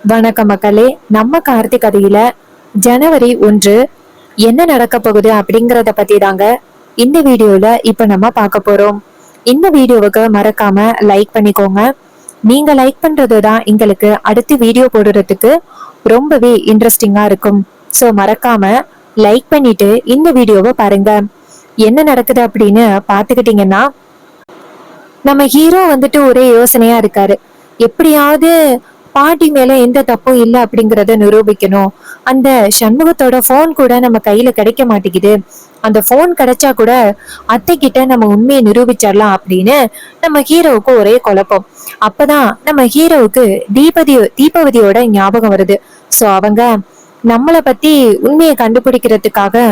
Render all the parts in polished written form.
வணக்கம் மக்களே. நம்ம கார்த்திக் கதையில ஜனவரி 1 என்ன நடக்க போகுது அப்படிங்கறத பத்தி தாங்க இந்த வீடியோல இப்ப நம்ம பார்க்க போறோம். இந்த வீடியோவுக்கு மறக்காம லைக் பண்ணிக்கோங்க. நீங்க லைக் பண்றதுதான் எங்களுக்கு அடுத்து வீடியோ போடுறதுக்கு ரொம்பவே இன்ட்ரெஸ்டிங்கா இருக்கும். சோ மறக்காம லைக் பண்ணிட்டு இந்த வீடியோவை பாருங்க. என்ன நடக்குது அப்படின்னு பாத்துக்கிட்டீங்கன்னா, நம்ம ஹீரோ வந்துட்டு ஒரே யோசனையா இருக்காரு. எப்படியாவது பாட்டி மேல எந்த தப்பும் இல்ல அப்படிங்கறத நிரூபிக்கணும். அந்த சண்முகத்தோட போன் கூட நம்ம கையில கிடைக்க மாட்டேங்குது. அந்த போன் கிடைச்சா கூட அத்தை கிட்ட நம்ம உண்மையை நிரூபிச்சிடலாம் அப்படின்னு நம்ம ஹீரோவுக்கு ஒரே குழப்பம். அப்பதான் நம்ம ஹீரோவுக்கு தீபாவதியோட ஞாபகம் வருது. சோ அவங்க நம்மள பத்தி உண்மையை கண்டுபிடிக்கிறதுக்காக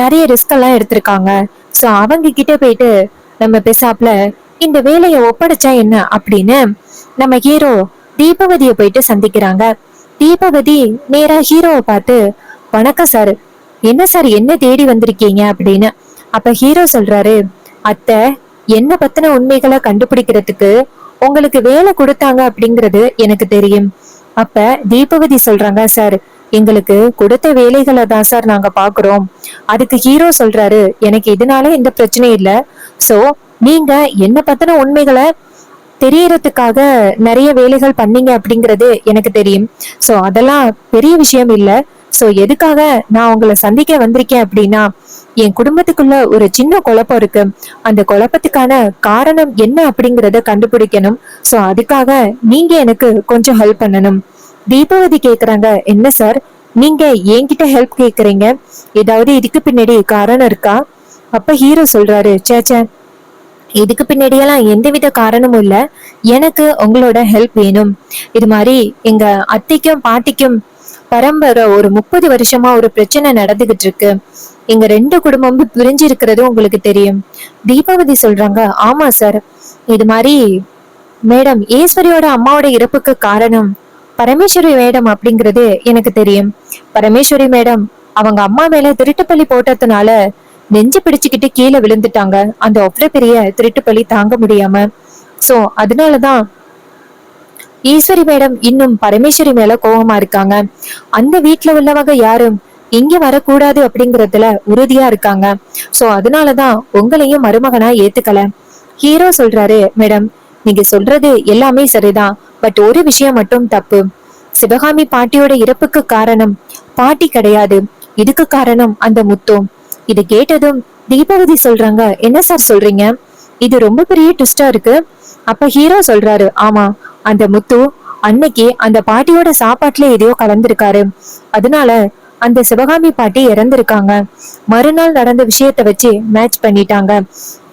நிறைய ரிஸ்க் எல்லாம் எடுத்திருக்காங்க. சோ அவங்க கிட்ட போயிட்டு நம்ம பேசாப்ல இந்த வேலையை ஒப்படைச்சா என்ன அப்படின்னு நம்ம ஹீரோ தீபவதியை போயிட்டு சந்திக்கிறாங்க. தீபவதி நேரா ஹீரோவை பார்த்து, வணக்கம் சார், என்ன சார் என்ன தேடி வந்திருக்கீங்க அப்படின்னு. அப்ப ஹீரோ சொல்றாரு, அத்தை என்ன பத்தின உண்மைகளை கண்டுபிடிக்கிறதுக்கு உங்களுக்கு வேலை கொடுத்தாங்க அப்படிங்கிறது எனக்கு தெரியும். அப்ப தீபவதி சொல்றாங்க, சார் எங்களுக்கு கொடுத்த வேலைகளை தான் சார் நாங்க பாக்குறோம். அதுக்கு ஹீரோ சொல்றாரு, எனக்கு இதனால எந்த பிரச்சனையும் இல்ல. சோ நீங்க என்ன பத்தின உண்மைகளை தெரியறதுக்காக நிறைய வேலைகள் பண்ணீங்க அப்படிங்கிறது எனக்கு தெரியும். சோ அதெல்லாம் பெரிய விஷயம் இல்ல. சோ எதுக்காக நான் உங்களை சந்திக்க வந்திருக்கேன் அப்படின்னா, என் குடும்பத்துக்குள்ள ஒரு சின்ன குழப்பம் இருக்கு. அந்த குழப்பத்துக்கான காரணம் என்ன அப்படிங்கறத கண்டுபிடிக்கணும். சோ அதுக்காக நீங்க எனக்கு கொஞ்சம் ஹெல்ப் பண்ணணும். தீபாவதி கேக்குறாங்க, என்ன சார் நீங்க என்கிட்ட ஹெல்ப் கேக்குறீங்க? ஏதாவது இதுக்கு பின்னாடி காரணம் இருக்கா? அப்ப ஹீரோ சொல்றாரு, சேச்சே இதுக்கு பின்னாடியெல்லாம் எந்தவித காரணமும் இல்ல. எனக்கு உங்களோட ஹெல்ப் வேணும். இது மாதிரி எங்க அத்தைக்கும் பாட்டிக்கும் பரம்பரை ஒரு 30 வருஷமா ஒரு பிரச்சனை நடந்துகிட்டு இருக்கு. எங்க 2 குடும்பமும் பிரிஞ்சு இருக்கிறது உங்களுக்கு தெரியும். தீபாவதி சொல்றாங்க, ஆமா சார், இது மாதிரி மேடம் ஈஸ்வரியோட அம்மாவோட இறப்புக்கு காரணம் பரமேஸ்வரி மேடம் அப்படிங்கிறது எனக்கு தெரியும். பரமேஸ்வரி மேடம் அவங்க அம்மா மேல திருட்டுப்பள்ளி போட்டதுனால நெஞ்சு பிடிச்சுக்கிட்டு கீழே விழுந்துட்டாங்க. அந்த அவ்வளவு பெரிய திருட்டுப்பள்ளி தாங்க முடியாம. சோ அதனாலதான் ஈஸ்வரி மேடம் இன்னும் பரமேஸ்வரி மேல கோபமா இருக்காங்க. அந்த வீட்டுல உள்ளவங்க யாரும் இங்க வரக்கூடாது அப்படிங்கறதுல உறுதியா இருக்காங்க. சோ அதனாலதான் உங்களையும் மருமகனா ஏத்துக்கல. ஹீரோ சொல்றாரு, மேடம் நீங்க சொல்றது எல்லாமே சரிதான், பட் ஒரு விஷயம் மட்டும் தப்பு. சிவகாமி பாட்டியோட இறப்புக்கு காரணம் பாட்டி கிடையாது, இதுக்கு காரணம் அந்த முத்து. இது கேட்டதும் தீபாவதி சொல்றாங்க, என்ன சார் சொல்றீங்க? இது ரொம்ப பெரிய ட்விஸ்டா இருக்கு. அப்ப ஹீரோ சொல்றாரு, ஆமா, அந்த முத்து அன்னைக்கு அந்த பாட்டியோட சாப்பாட்டுல எதையோ கலந்திருக்காரு. அதனால அந்த சிவகாமி பாட்டி இறந்திருக்காங்க. மறுநாள் நடந்த விஷயத்த வச்சு மேட்ச் பண்ணிட்டாங்க.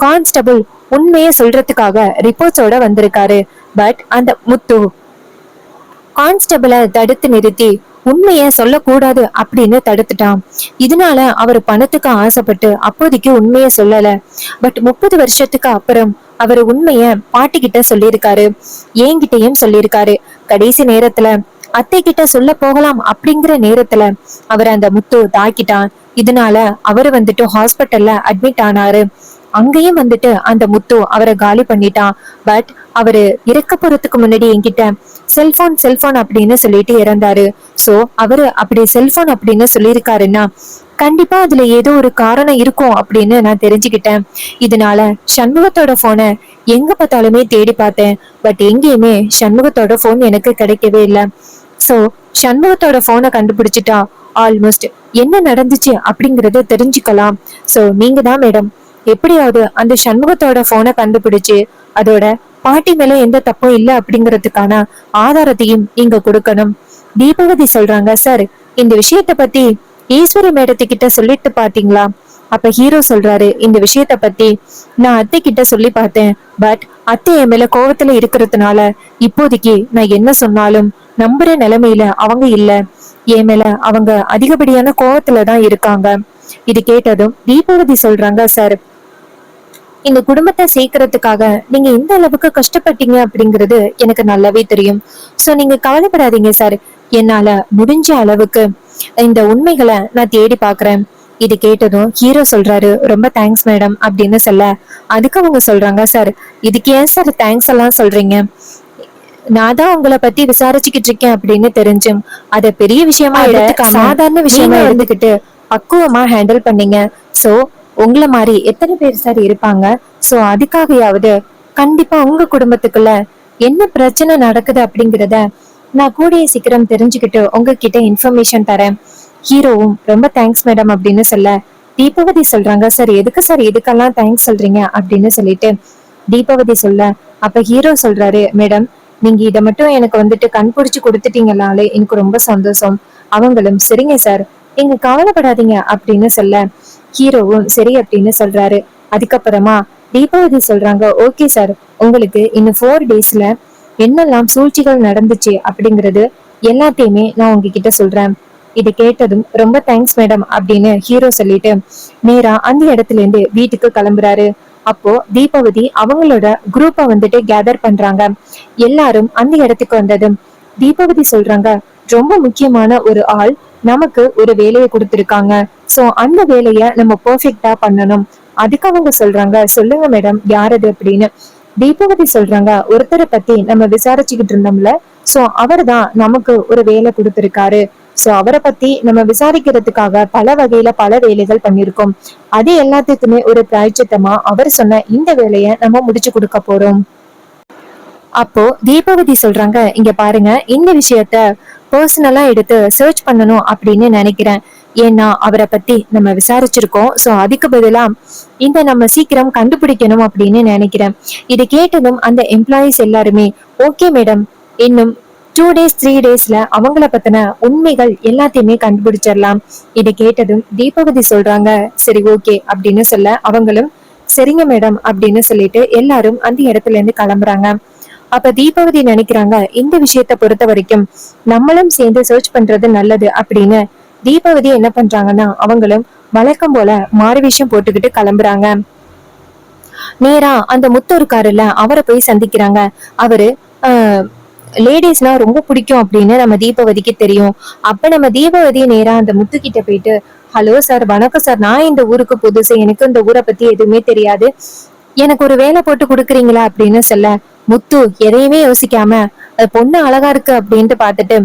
கான்ஸ்டபிள் உண்மையை சொல்றதுக்காக ரிப்போர்ட்ஸோட வந்திருக்காரு. பட் அந்த முத்து கான்ஸ்டபிளை தடுத்து நிறுத்தி உண்மைய சொல்லக்கூடாது அப்படின்னு தடுத்துட்டான். இதனால அவர் பணத்துக்கு ஆசைப்பட்டு அப்போதைக்கு உண்மைய சொல்லல. பட் 30 வருஷத்துக்கு அப்புறம் அவர் உண்மைய பாட்டிக்கிட்ட சொல்லியிருக்காரு, என்கிட்டயும் சொல்லியிருக்காரு. கடைசி நேரத்துல அத்தை கிட்ட சொல்ல போகலாம் அப்படிங்கிற நேரத்துல அவர் அந்த முத்து தாக்கிட்டான். இதனால அவரு வந்துட்டு ஹாஸ்பிட்டல்ல அட்மிட் ஆனாரு. அங்கேயும் வந்துட்டு அந்த முத்து அவரை காலி பண்ணிட்டான். பட் அவரு இறக்க போறதுக்கு முன்னாடி என்கிட்ட செல்போன் அப்படின்னு சொல்லிட்டு இறந்தாரு. சோ அவரு அப்படி செல்போன் அப்படின்னு சொல்லியிருக்காருன்னா கண்டிப்பா அதுல ஏதோ ஒரு காரணம் இருக்கும் அப்படின்னு நான் தெரிஞ்சுக்கிட்டேன். இதனால சண்முகத்தோட போனை எங்க பார்த்தாலுமே தேடி பார்த்தேன். பட் எங்கேயுமே சண்முகத்தோட போன் எனக்கு கிடைக்கவே இல்லை. சோ சண்முகத்தோட போனை கண்டுபிடிச்சிட்டா ஆல்மோஸ்ட் என்ன நடந்துச்சு அப்படிங்கறத தெரிஞ்சுக்கலாம். சோ நீங்க தான் மேடம் எப்படியாவது அந்த சண்முகத்தோட போனை கண்டுபிடிச்சு அதோட பாட்டி மேல எந்த தப்பும் இல்ல அப்படிங்கறதுக்கான ஆதாரத்தையும் நீங்க கொடுக்கணும். தீபாவதி சொல்றாங்க, சார் இந்த விஷயத்த பத்தி ஈஸ்வரி மேடத்துக்கிட்ட சொல்லிட்டு பாத்தீங்களா? அப்ப ஹீரோ சொல்றாரு, இந்த விஷயத்த பத்தி நான் அத்தை கிட்ட சொல்லி பார்த்தேன். பட் அத்தை என் மேல கோவத்துல இருக்கிறதுனால இப்போதைக்கு நான் என்ன சொன்னாலும் நம்புற நிலைமையில அவங்க இல்ல. என் மேல அவங்க அதிகப்படியான கோவத்துலதான் இருக்காங்க. இது கேட்டதும் தீபாவதி சொல்றாங்க, சார் இந்த குடும்பத்தை சேர்க்கறதுக்காக நீங்க எந்த அளவுக்கு கஷ்டப்பட்டீங்க அப்படிங்கிறது எனக்கு நல்லாவே தெரியும். சோ நீங்க கவலைப்படாதீங்க சார், என்னால முடிஞ்ச அளவுக்கு இந்த உண்மைகளை நான் தேடி பாக்குறேன். இது கேட்டதும் ஹீரோ சொல்றாரு, ரொம்ப தேங்க்ஸ் மேடம் அப்படின்னு சொல்ல அதுக்கு அவங்க சொல்றாங்க, சார் இதுக்கு ஏன் சார் தேங்க்ஸ் எல்லாம் சொல்றீங்க? நான் தான் உங்களை பத்தி விசாரிச்சுக்கிட்டு இருக்கேன் அப்படின்னு தெரிஞ்சும் அத பெரிய விஷயமா எடுத்துக்காம சாதாரண விஷயமா எடுத்துக்கிட்டு பக்குவமா ஹேண்டில் பண்ணீங்க. சோ உங்களை மாதிரி எத்தனை பேர் சார் இருப்பாங்க? சோ அதுக்காகயாவது கண்டிப்பா உங்க குடும்பத்துக்குள்ள என்ன பிரச்சனை நடக்குது அப்படிங்கறத நான் கூடிய சீக்கிரம் தெரிஞ்சுக்கிட்டு உங்ககிட்ட இன்ஃபர்மேஷன் தரேன். ஹீரோவும் ரொம்ப தேங்க்ஸ் மேடம் அப்படின்னு சொல்ல தீபவதி சொல்றாங்க, சார் எதுக்கு சார் இதுக்கெல்லாம் தேங்க்ஸ் சொல்றீங்க அப்படின்னு சொல்லிட்டு தீபவதி சொல்ல அப்ப ஹீரோ சொல்றாரு, மேடம் நீங்க இதை மட்டும் எனக்கு வந்துட்டு கண்பிடிச்சு கொடுத்துட்டீங்கனாலே எனக்கு ரொம்ப சந்தோஷம். அவங்களும் சரிங்க சார் நீங்க கவலைப்படாதீங்க அப்படின்னு சொல்ல ஹீரோவும் சரி அப்படின்னு சொல்றாரு. அதுக்கப்புறமா தீபாவதி சொல்றாங்க, ஓகே சார் உங்களுக்கு இன்னும் 4 டேஸ்ல என்னெல்லாம் சூழ்ச்சிகள் நடந்துச்சு அப்படிங்கறது எல்லாத்தையுமே நான் உங்ககிட்ட சொல்றேன். இதை கேட்டதும் ரொம்ப தேங்க்ஸ் மேடம் அப்படின்னு ஹீரோ சொல்லிட்டு நேரா அந்த இடத்துல இருந்து வீட்டுக்கு கிளம்புறாரு. அப்போ தீபாவதி அவங்களோட குரூப்ப வந்துட்டு கேதர் பண்றாங்க. எல்லாரும் அந்த இடத்துக்கு வந்ததும் தீபாவதி சொல்றாங்க, ரொம்ப முக்கியமான ஒரு ஆள் நமக்கு ஒரு வேலையை கொடுத்திருக்காங்க. சோ அந்த வேலைய நம்ம பெர்ஃபெக்ட்டா பண்ணணும். அதுக்கு அவங்க சொல்றாங்க, சொல்லுங்க மேடம் யாரது அப்படின்னு. தீபாவதி சொல்றாங்க, ஒருத்தரை பத்தி நம்ம விசாரிச்சுக்கிட்டு இருந்தோம்ல, சோ அவர் தான் நமக்கு ஒரு வேலை கொடுத்திருக்காரு. சோ அவரை பத்தி நம்ம விசாரிக்கிறதுக்காக பல வகையில பல வேலைகள் பண்ணிருக்கோம். அது எல்லாத்துக்குமே ஒரு பிராய்ச்சித்தமா அவர் சொன்ன இந்த வேலைய நம்ம முடிச்சு கொடுக்க போறோம். அப்போ தீபாவதி சொல்றாங்க, இங்க பாருங்க இந்த விஷயத்த பர்சனலா எடுத்து சர்ச் பண்ணணும் அப்படின்னு நினைக்கிறேன். ஏன்னா அவரை பத்தி நம்ம விசாரிச்சிருக்கோம். சோ அதுக்கு பதிலா இந்த நம்ம சீக்கிரம் கண்டுபிடிக்கணும் அப்படின்னு நினைக்கிறேன். இதை கேட்டதும் அந்த எம்ப்ளாயிஸ் எல்லாருமே ஓகே மேடம் இன்னும் 2 டேஸ் 3 டேஸ்ல அவங்கள பத்தின உண்மைகள் எல்லாத்தையுமே கண்டுபிடிச்சிடலாம். இதை கேட்டதும் தீபாவதி சொல்றாங்க, சரி ஓகே அப்படின்னு சொல்ல அவங்களும் சரிங்க மேடம் அப்படின்னு சொல்லிட்டு எல்லாரும் அந்த இடத்துல இருந்து கிளம்புறாங்க. அப்ப தீபாவதி நினைக்கிறாங்க, இந்த விஷயத்த பொறுத்த வரைக்கும் நம்மளும் சேர்ந்து சர்ச் பண்றது நல்லது அப்படின்னு தீபாவதி என்ன பண்றாங்கன்னா அவங்களும் வழக்கம் போல மாறு விஷயம் போட்டுக்கிட்டு கிளம்புறாங்க. நேரா அந்த முத்து இருக்காருல்ல அவரை போய் சந்திக்கிறாங்க. அவரு லேடிஸ்னா ரொம்ப பிடிக்கும் அப்படின்னு நம்ம தீபாவதிக்கு தெரியும். அப்ப நம்ம தீபாவதி நேரா அந்த முத்து கிட்ட போயிட்டு, ஹலோ சார் வணக்கம் சார், நான் இந்த ஊருக்கு புதுசு, எனக்கு இந்த ஊரை பத்தி எதுவுமே தெரியாது, எனக்கு ஒரு வேலை போட்டு கொடுக்குறீங்களா அப்படின்னு சொல்ல முத்து எதையுமே யோசிக்காம பொண்ணு அழகா இருக்கு அப்படின்ட்டு பாத்துட்டு,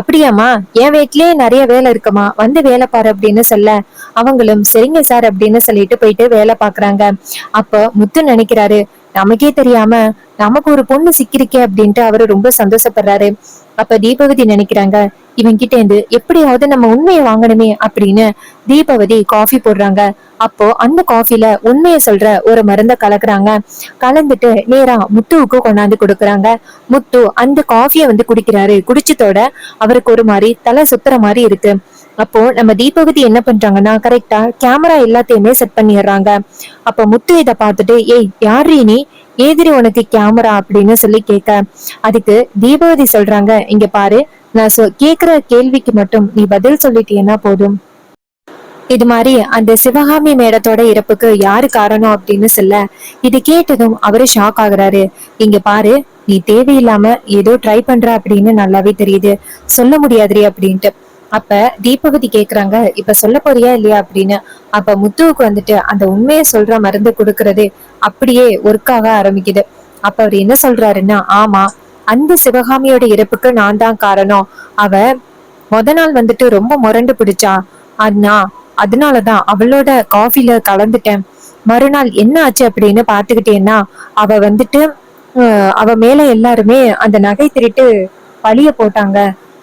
அப்படியாமா என் வீட்லயே நிறைய வேலை இருக்குமா வந்து வேலை பாரு அப்படின்னு சொல்ல அவங்களும் சரிங்க சார் அப்படின்னு சொல்லிட்டு போயிட்டு வேலை பாக்குறாங்க. அப்ப முத்து நினைக்கிறாரு, நமக்கே தெரியாம நமக்கு ஒரு பொண்ணு சிக்கிருக்கே அப்படின்ட்டு அவரு ரொம்ப சந்தோஷப்படுறாரு. அப்ப தீபாவதி நினைக்கிறாங்க, இவங்கிட்ட இருந்து எப்படியாவது நம்ம உண்மையை வாங்கணுமே அப்படின்னு தீபாவதி காஃபி போடுறாங்க. அப்போ அந்த காஃபில உண்மையை சொல்ற ஒரு மருந்த கலக்குறாங்க. கலந்துட்டு நேரா முத்துவுக்கு கொண்டாந்து கொடுக்குறாங்க. முத்து அந்த காஃபியை வந்து குடிக்கிறாரு. குடிச்சதோட அவருக்கு ஒரு மாதிரி தலை சுத்துற மாதிரி இருக்கு. அப்போ நம்ம தீபாவதி என்ன பண்றாங்கன்னா கரெக்டா கேமரா எல்லாத்தையுமே செட் பண்ணிடுறாங்க. அப்ப முத்து இதை பார்த்துட்டு, ஏய் யாரு நீ, ஏதிரி உனக்கு கேமரா அப்படின்னு சொல்லி கேட்க அதுக்கு தீபாவதி சொல்றாங்க, இங்க பாரு நான் கேக்குற கேள்விக்கு மட்டும் நீ பதில் சொல்லிட்டீன்னா போதும். இது மாதிரி அந்த சிவகாமி மேடத்தோட இறப்புக்கு யாரு காரணம் அப்படின்னு சொல்ல இது கேட்டதும் அவரு ஷாக் ஆகுறாரு. இங்க பாரு நீ தேவையில்லாம ஏதோ ட்ரை பண்ற அப்படின்னு நல்லாவே தெரியுது, சொல்ல முடியாதுரி அப்படின்ட்டு. அப்ப தீபவதி கேக்குறாங்க, இப்ப சொல்ல போறியா இல்லையா அப்படின்னு. அப்ப முத்துவுக்கு வந்துட்டு அந்த உண்மையை சொல்ற மருந்து கொடுக்கறது அப்படியே ஒர்க் ஆக ஆரம்பிக்குது. அப்ப அவர் என்ன சொல்றாருன்னா, ஆமா அந்த சிவகாமியோட இறப்புக்கு நான் தான் காரணம். அவ நாள் வந்துட்டு ரொம்ப முரண்டு பிடிச்சா, அண்ணா அதனாலதான் அவளோட காஃபில கலந்துட்டேன். மறுநாள் என்ன ஆச்சு அப்படின்னு பாத்துக்கிட்டேன்னா அவ வந்துட்டு அவ மேல எல்லாருமே அந்த நகை திருட்டு பழிய போட்டாங்க.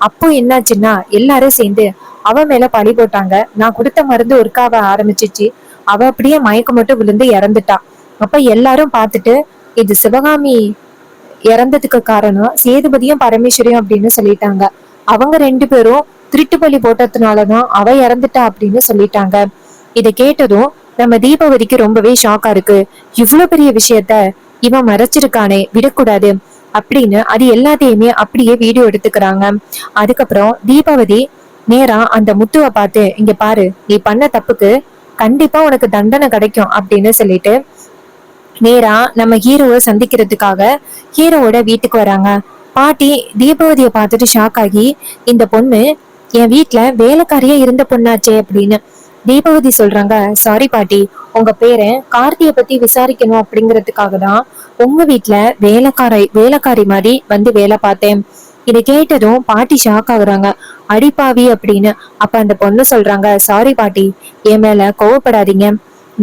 அப்போ என்னாச்சுன்னா எல்லாரும் சேர்ந்து அவ மேல பழி போட்டாங்க. நான் கொடுத்த மருந்து ஒர்க்காவ ஆரம்பிச்சிச்சு. அவ அப்படியே மயக்கம் மட்டும் விழுந்து இறந்துட்டா. அப்ப எல்லாரும் பார்த்துட்டு இது சிவகாமி இறந்ததுக்கு காரணம் சேதுபதியும் பரமேஸ்வரியும் அப்படின்னு சொல்லிட்டாங்க. அவங்க 2 பேரும் திருட்டு பலி போட்டதுனாலதான் அவ இறந்துட்டா அப்படின்னு சொல்லிட்டாங்க. இதை கேட்டதும் நம்ம தீபாவதிக்கு ரொம்பவே ஷாக்கா இருக்கு. இவ்வளவு பெரிய விஷயத்த இவன் மறைச்சிருக்கானே, விடக்கூடாது அப்படின்னு அது எல்லாத்தையுமே அப்படியே வீடியோ எடுத்துக்கிறாங்க. அதுக்கப்புறம் தீபாவதி நேரா அந்த முத்துவை பார்த்து, இங்க பாரு நீ பண்ண தப்புக்கு கண்டிப்பா உனக்கு தண்டனை கிடைக்கும் அப்படின்னு சொல்லிட்டு நேரா நம்ம ஹீரோவை சந்திக்கிறதுக்காக ஹீரோவோட வீட்டுக்கு வராங்க. பாட்டி தீபாவதியை பார்த்துட்டு ஷாக் ஆகி, இந்த பொண்ணு என் வீட்டுல வேலைக்காரியா இருந்த பொண்ணாச்சே அப்படின்னு தீபவதி சொல்றாங்க, சாரி பாட்டி, உங்க பேரன் கார்த்திய பத்தி விசாரிக்கணும் அப்படிங்கறதுக்காக தான் உங்க வீட்டுல வேலைக்காரி மாதிரி வந்து வேலை பார்த்தேன். இதை கேட்டதும் பாட்டி ஷாக் ஆகுறாங்க. அடிப்பாவி அப்படின்னு. அப்ப அந்த பொண்ணு சொல்றாங்க, சாரி பாட்டி, என் மேல கோவப்படாதீங்க,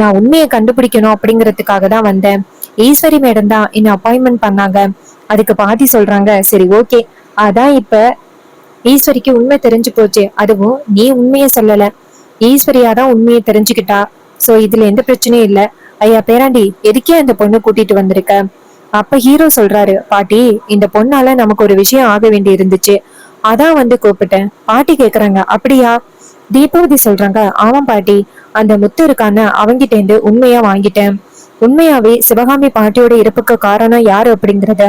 நான் உண்மையை கண்டுபிடிக்கணும் அப்படிங்கறதுக்காக தான் வந்தேன். ஈஸ்வரி மேடம் தான் என்ன அப்பாயின்மெண்ட் பண்ணாங்க. அதுக்கு பாட்டி சொல்றாங்க, சரி ஓகே, அதான் இப்ப ஈஸ்வரிக்கு உண்மை தெரிஞ்சு போச்சு, அதுவும் நீ உண்மையை சொல்லல, ஈஸ்வரியாதான் உண்மையை தெரிஞ்சுக்கிட்டா. சோ இதுல எந்த பிரச்சனையும் இல்ல. ஐயா பேராண்டி, எதுக்கே அந்த பொண்ணு கூட்டிட்டு வந்திருக்க? அப்ப ஹீரோ சொல்றாரு, பாட்டி, இந்த பொண்ணால நமக்கு ஒரு விஷயம் ஆக வேண்டி இருந்துச்சு, அதான் வந்து கூப்பிட்டேன். பாட்டி கேக்குறாங்க, அப்படியா? தீபாவதி சொல்றாங்க, ஆமா பாட்டி, அந்த முத்து இருக்கான அவங்கிட்ட இருந்து உண்மையா வாங்கிட்டேன். உண்மையாவே சிவகாமி பாட்டியோட இறப்புக்கு காரணம் யாரு அப்படிங்கறத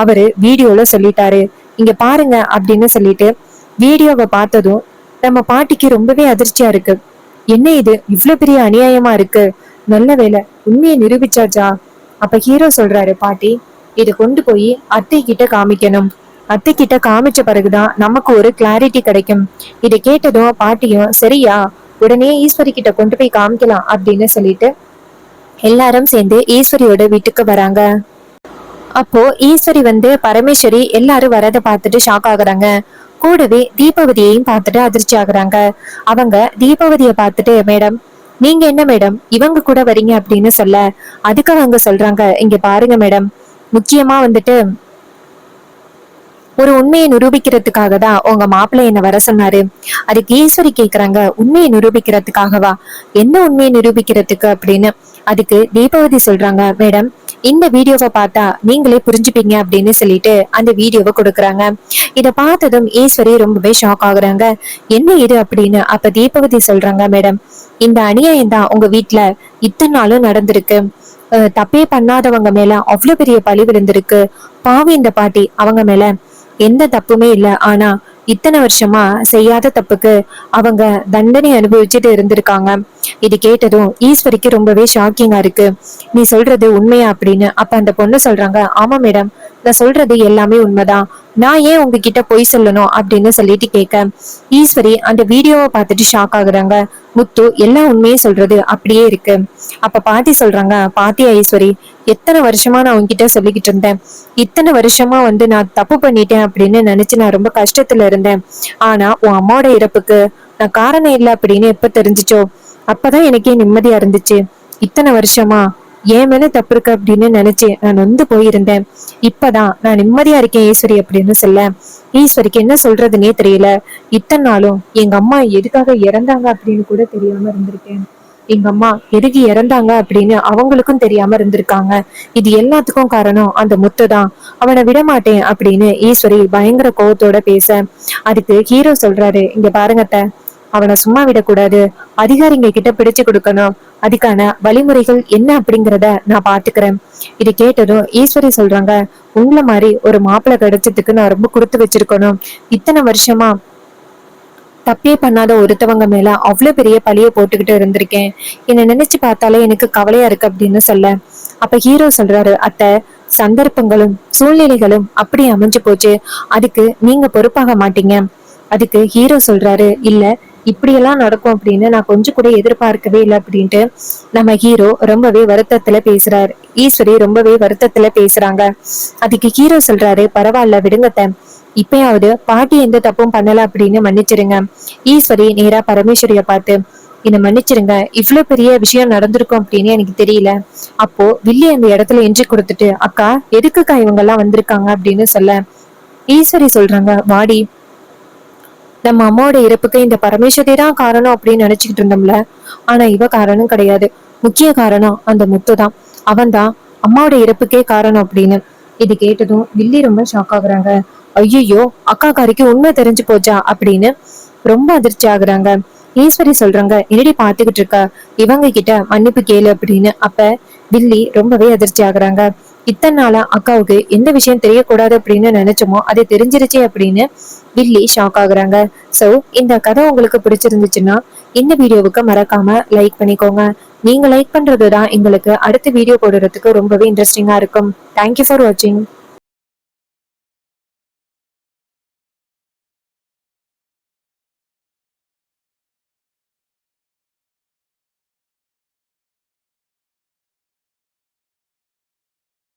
அவரு வீடியோல சொல்லிட்டாரு, இங்க பாருங்க அப்படின்னு சொல்லிட்டு வீடியோவை பார்த்ததும் நம்ம பாட்டிக்கு ரொம்பவே அதிர்ச்சியா இருக்கு. என்ன இது இவ்வளவு பெரிய அநியாயமா இருக்கு, நல்ல வேலை உண்மையை நிரூபிச்சாச்சா? அப்ப ஹீரோ சொல்றாரு, பாட்டி, இதை கொண்டு போய் அத்தை கிட்ட காமிக்கணும், அத்தை கிட்ட காமிச்ச பிறகுதான் நமக்கு ஒரு கிளாரிட்டி கிடைக்கும். இதை கேட்டதும் பாட்டியும், சரியா, உடனே ஈஸ்வரி கிட்ட கொண்டு போய் காமிக்கலாம் அப்படின்னு சொல்லிட்டு எல்லாரும் சேர்ந்து ஈஸ்வரியோட வீட்டுக்கு வராங்க. அப்போ ஈஸ்வரி வந்து பரமேஸ்வரி எல்லாரும் வரத பார்த்துட்டு ஷாக் ஆகுறாங்க. கூடவே தீபாவதியையும் பார்த்துட்டு அதிர்ச்சி ஆகுறாங்க. அவங்க தீபாவதியை பார்த்துட்டு, மேடம், நீங்க என்ன மேடம் இவங்க கூட வரீங்க அப்படின்னு சொல்ல, அதுக்கு அவங்க சொல்றாங்க, இங்க பாருங்க மேடம், முக்கியமா வந்துட்டு ஒரு உண்மையை நிரூபிக்கிறதுக்காக தான் உங்க மாப்பிள்ளை என்ன வர சொன்னாரு. அதுக்கு ஈஸ்வரி கேக்குறாங்க, உண்மையை நிரூபிக்கிறதுக்காகவா? என்ன உண்மையை நிரூபிக்கிறதுக்கு அப்படின்னு. அதுக்கு தீபாவதி சொல்றாங்க, மேடம், இந்த வீடியோவை பார்த்தா நீங்களே புரிஞ்சுப்பீங்க அப்படின்னு சொல்லிட்டு அந்த வீடியோவை கொடுக்குறாங்க. இதை பார்த்ததும் ஈஸ்வரி ரொம்பவே ஷாக் ஆகுறாங்க. என்ன இது அப்படின்னு. அப்ப தீபாவதி சொல்றாங்க, மேடம், இந்த அநியாயம் தான் உங்க வீட்டுல இத்தனை நாளும் நடந்திருக்கு. தப்பே பண்ணாதவங்க மேல அவ்வளவு பெரிய பழி விழுந்திருக்கு. பாவி இந்த பாட்டி, அவங்க மேல எந்த தப்புமே இல்ல, ஆனா இத்தனை வருஷமா செய்யாத தப்புக்கு அவங்க தண்டனை அனுபவிச்சுட்டு இருந்திருக்காங்க. இது கேட்டதும் ஈஸ்வரிக்கு ரொம்பவே ஷாக்கிங்கா இருக்கு. நீ சொல்றது உண்மையா அப்படின்னு. அப்ப அந்த பொண்ணு சொல்றாங்க, ஆமா மேடம், நான் சொல்றது எல்லாமே உண்மைதான், நான் ஏன் உங்ககிட்ட பொய் சொல்லணும் அப்படின்னு சொல்லிட்டு கேட்க, ஈஸ்வரி அந்த வீடியோவை பார்த்துட்டு ஷாக் ஆகுறாங்க. முத்து எல்லா உண்மையும் சொல்றது அப்படியே இருக்கு. அப்ப பாட்டி சொல்றாங்க, பாத்தியா ஈஸ்வரி, எத்தனை வருஷமா நான் உன்கிட்ட சொல்லிக்கிட்டு இருந்தேன், இத்தனை வருஷமா வந்து நான் தப்பு பண்ணிட்டேன் அப்படின்னு நினைச்சு நான் ரொம்ப கஷ்டத்துல இருந்தேன். ஆனா உன் அம்மாவோட இறப்புக்கு நான் காரணம் இல்லை அப்படின்னு எப்ப தெரிஞ்சுச்சோ அப்பதான் எனக்கே நிம்மதியா இருந்துச்சு. இத்தனை வருஷமா என் மேல தப்பு இருக்கு அப்படின்னு நினைச்சு நான் வந்து போயிருந்தேன். இப்பதான் நான் நிம்மதியா இருக்கேன் ஈஸ்வரி அப்படின்னு சொல்ல, ஈஸ்வரிக்கு என்ன சொல்றதுன்னே தெரியல. இத்தனை நாளும் எங்க அம்மா எதுக்காக இறந்தாங்க அப்படின்னு கூட தெரியாம இருந்திருக்கேன். எங்க அம்மா எதுக்கு இறந்தாங்க அப்படின்னு அவங்களுக்கும் தெரியாம இருந்திருக்காங்க. இது எல்லாத்துக்கும் காரணம் அந்த முத்து தான், அவனை விட மாட்டேன் அப்படின்னு ஈஸ்வரி பயங்கர கோவத்தோட பேச, அதுக்கு ஹீரோ சொல்றாரு, இங்க பாருங்கத்த, அவனை சும்மா விடக்கூடாது, அதிகாரிங்க கிட்ட பிடிச்சு கொடுக்கணும், அதுக்கான வழிமுறைகள் என்ன அப்படிங்கிறத நான் பாத்துக்கிறேன். இது கேட்டதும் ஈஸ்வரி சொல்றாங்க, உங்களை மாதிரி ஒரு மாப்பிள்ளை கிடைச்சதுக்கு நான் ரொம்ப கொடுத்து வச்சிருக்கணும். இத்தனை வருஷமா தப்பே பண்ணாத ஒருத்தவங்க மேல அவ்வளவு பெரிய பழிய போட்டுக்கிட்டு இருந்திருக்கேன். என்னை நினைச்சு பார்த்தாலே எனக்கு கவலையா இருக்கு அப்படின்னு சொல்ல, அப்ப ஹீரோ சொல்றாரு, அத்தை, சந்தர்ப்பங்களும் சூழ்நிலைகளும் அப்படி அமைஞ்சு போச்சு, அதுக்கு நீங்க பொறுப்பாக மாட்டீங்க. அதுக்கு ஹீரோ சொல்றாரு, இல்ல, இப்படியெல்லாம் நடக்கும் அப்படின்னு நான் கொஞ்சம் கூட எதிர்பார்க்கவே இல்லை அப்படின்ட்டு நம்ம ஹீரோ ரொம்பவே வருத்தத்துல பேசுறாரு. ஈஸ்வரி ரொம்பவே வருத்தத்துல பேசுறாங்க. அதுக்கு ஹீரோ சொல்றாரு, பரவாயில்ல விடுங்கத்த, இப்பயாவது பாட்டி எந்த தப்பும் பண்ணல அப்படின்னு மன்னிச்சிருங்க. ஈஸ்வரி நேரா பரமேஸ்வரிய பார்த்து, என்னை மன்னிச்சிருங்க, இவ்வளவு பெரிய விஷயம் நடந்திருக்கும் அப்படின்னு எனக்கு தெரியல. அப்போ வில்லி அந்த இடத்துல எஞ்சி கொடுத்துட்டு, அக்கா எதுக்குக்கா இவங்க எல்லாம் வந்திருக்காங்க அப்படின்னு சொல்ல, ஈஸ்வரி சொல்றாங்க, வாடி, நம்ம அம்மாவோட இறப்புக்கு இந்த பரமேஸ்வரி தான் காரணம் அப்படின்னு நினைச்சுக்கிட்டு இருந்தோம்ல, ஆனா இவ காரணம் கிடையாது, முக்கிய காரணம் அந்த முத்து தான், அவன் தான் அம்மாவோட இறப்புக்கே காரணம் அப்படின்னு. இது கேட்டதும் வில்லி ரொம்ப ஷாக் ஆகுறாங்க. ஐயோ, அக்காக்காரிக்கு உண்மை தெரிஞ்சு போச்சா அப்படின்னு ரொம்ப அதிர்ச்சி ஆகுறாங்க. ஈஸ்வரி சொல்றாங்க, என்னடி பாத்துக்கிட்டு இருக்கா, இவங்க கிட்ட மன்னிப்பு கேளு அப்படின்னு. அப்ப வில்லி ரொம்பவே அதிர்ச்சி ஆகுறாங்க. இத்தனை நாளா அக்காவுக்கு எந்த விஷயம் தெரியக்கூடாது அப்படின்னு நினைச்சோமோ அது தெரிஞ்சிருச்சு அப்படின்னு வில்லி ஷாக் ஆகுறாங்க. சோ இந்த கதை உங்களுக்கு பிடிச்சிருந்துச்சுன்னா இந்த வீடியோவுக்கு மறக்காம லைக் பண்ணிக்கோங்க. நீங்க லைக் பண்றதுதான் எங்களுக்கு அடுத்த வீடியோ போடுறதுக்கு ரொம்பவே இன்ட்ரெஸ்டிங்கா இருக்கும். தேங்க்யூ ஃபார் வாட்சிங்.